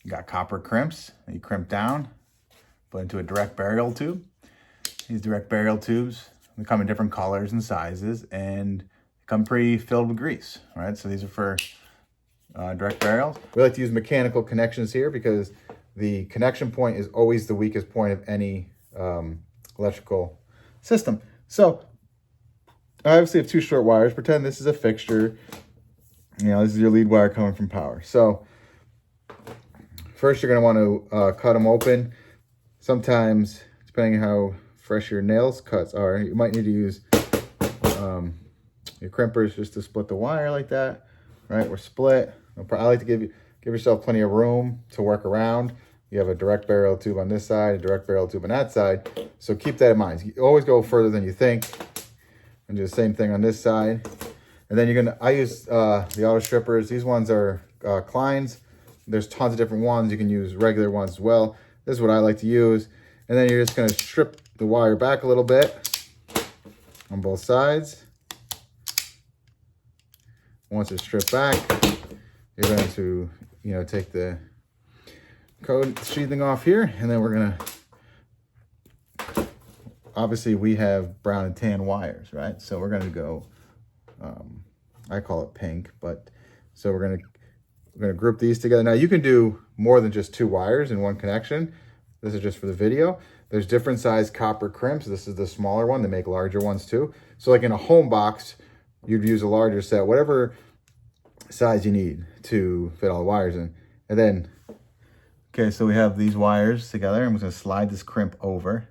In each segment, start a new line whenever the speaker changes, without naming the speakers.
You got copper crimps that you crimp down, put into a direct burial tube. These direct burial tubes, they come in different colors and sizes, and come pre-filled with grease, all right? So these are for direct burials. We like to use mechanical connections here because the connection point is always the weakest point of any electrical system. So I obviously have two short wires. Pretend this is a fixture. You know, this is your lead wire coming from power. So first you're going to want to cut them open. Sometimes, depending on how fresh your nails cuts are, you might need to use your crimpers just to split the wire like that, right? Or split. I like to give yourself plenty of room to work around. You have a direct burial tube on this side, a direct burial tube on that side. So keep that in mind. You always go further than you think. And do the same thing on this side. And then I use the auto strippers. These ones are Kleins. There's tons of different ones. You can use regular ones as well. This is what I like to use. And then you're just gonna strip the wire back a little bit on both sides. Once it's stripped back, you're going to, take the code sheathing off here, and then we're gonna, obviously we have brown and tan wires, right? So we're gonna go, I call it pink, but so we're gonna group these together. Now you can do more than just two wires in one connection. This is just for the video. There's different size copper crimps. This is the smaller one. They make larger ones too. So like in a home box, you'd use a larger set, whatever size you need to fit all the wires in. And then, okay, so we have these wires together. I'm just gonna slide this crimp over.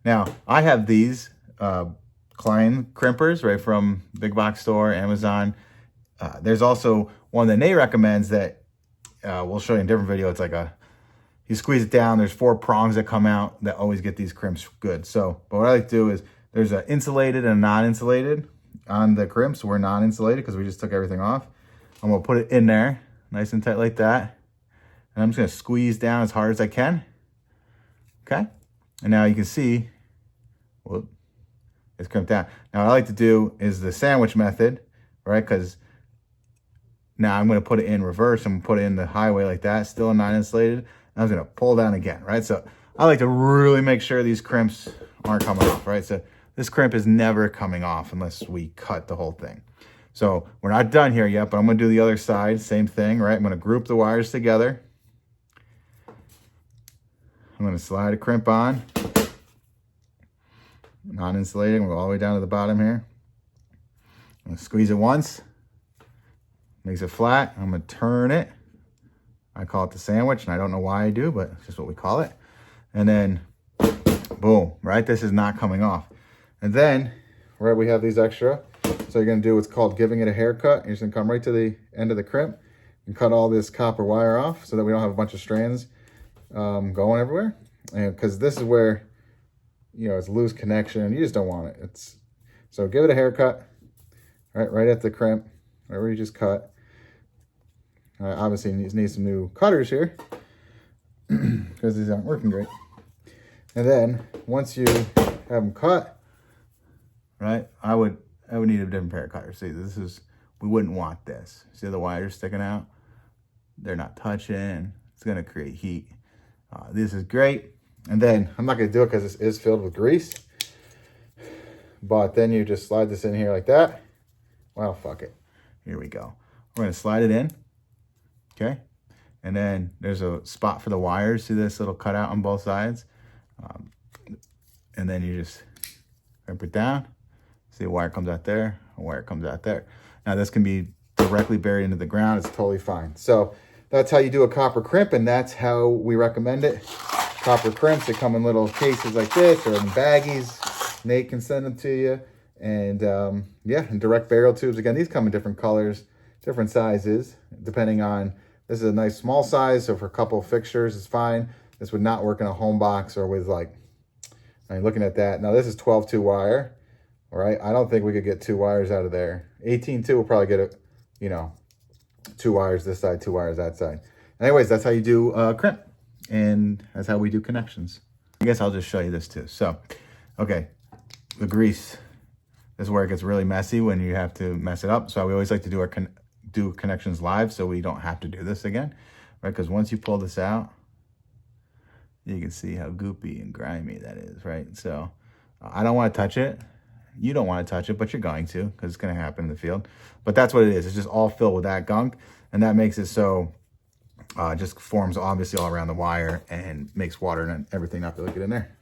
Now, I have these Klein crimpers, right, from big box store, Amazon. There's also one that Nate recommends that we'll show you in a different video. It's like you squeeze it down, there's 4 prongs that come out that always get these crimps good. So, but what I like to do is there's an insulated and a non-insulated on the crimps. We're non-insulated because we just took everything off. I'm gonna put it in there, nice and tight like that. And I'm just gonna squeeze down as hard as I can. Okay? And now you can see, whoop, it's crimped down. Now what I like to do is the sandwich method, right? Because now I'm gonna put it in reverse. I'm gonna put it in the highway like that, still non-insulated. I was gonna pull down again, right? So I like to really make sure these crimps aren't coming off, right? So this crimp is never coming off unless we cut the whole thing. So we're not done here yet, but I'm gonna do the other side, same thing, right? I'm gonna group the wires together. I'm gonna slide a crimp on. Non-insulating, we'll go all the way down to the bottom here. I'm gonna squeeze it once. Makes it flat. I'm gonna turn it. I call it the sandwich, and I don't know why I do, but it's just what we call it. And then, boom, right? This is not coming off. And then, right, we have these extra. So you're gonna do what's called giving it a haircut. You're just gonna come right to the end of the crimp and cut all this copper wire off so that we don't have a bunch of strands going everywhere. And because this is where, it's loose connection and you just don't want it. So give it a haircut, right at the crimp, right where you just cut. Obviously need some new cutters here because these aren't working great. And then once you have them cut, right, I would need a different pair of cutters. See, we wouldn't want this. See the wires sticking out? They're not touching. It's gonna create heat. This is great. And then I'm not gonna do it because this is filled with grease. But then you just slide this in here like that. Well, fuck it. Here we go. We're gonna slide it in. Okay, and then there's a spot for the wires. See this little cutout on both sides? And then you just crimp it down. See a wire comes out there, a wire comes out there. Now this can be directly buried into the ground. It's totally fine. So that's how you do a copper crimp, and that's how we recommend it. Copper crimps, they come in little cases like this or in baggies. Nate can send them to you. And yeah, and direct burial tubes. Again, these come in different colors, different sizes, depending on. This is a nice small size, so for a couple of fixtures, it's fine. This would not work in a home box or with looking at that. Now this is 12-2 wire, all right? I don't think we could get 2 wires out of there. 18-2 will probably get it, 2 wires this side, 2 wires that side. Anyways, that's how you do crimp, and that's how we do connections. I guess I'll just show you this too. So, okay, the grease. This is where it gets really messy when you have to mess it up. So we always like to do our connections live so we don't have to do this again. right? Because once you pull this out, you can see how goopy and grimy that is, right? So I don't want to touch it. You don't want to touch it, but you're going to, because it's going to happen in the field. But that's what it is. It's just all filled with that gunk, and that makes it so just forms obviously all around the wire and makes water and everything not to get in there.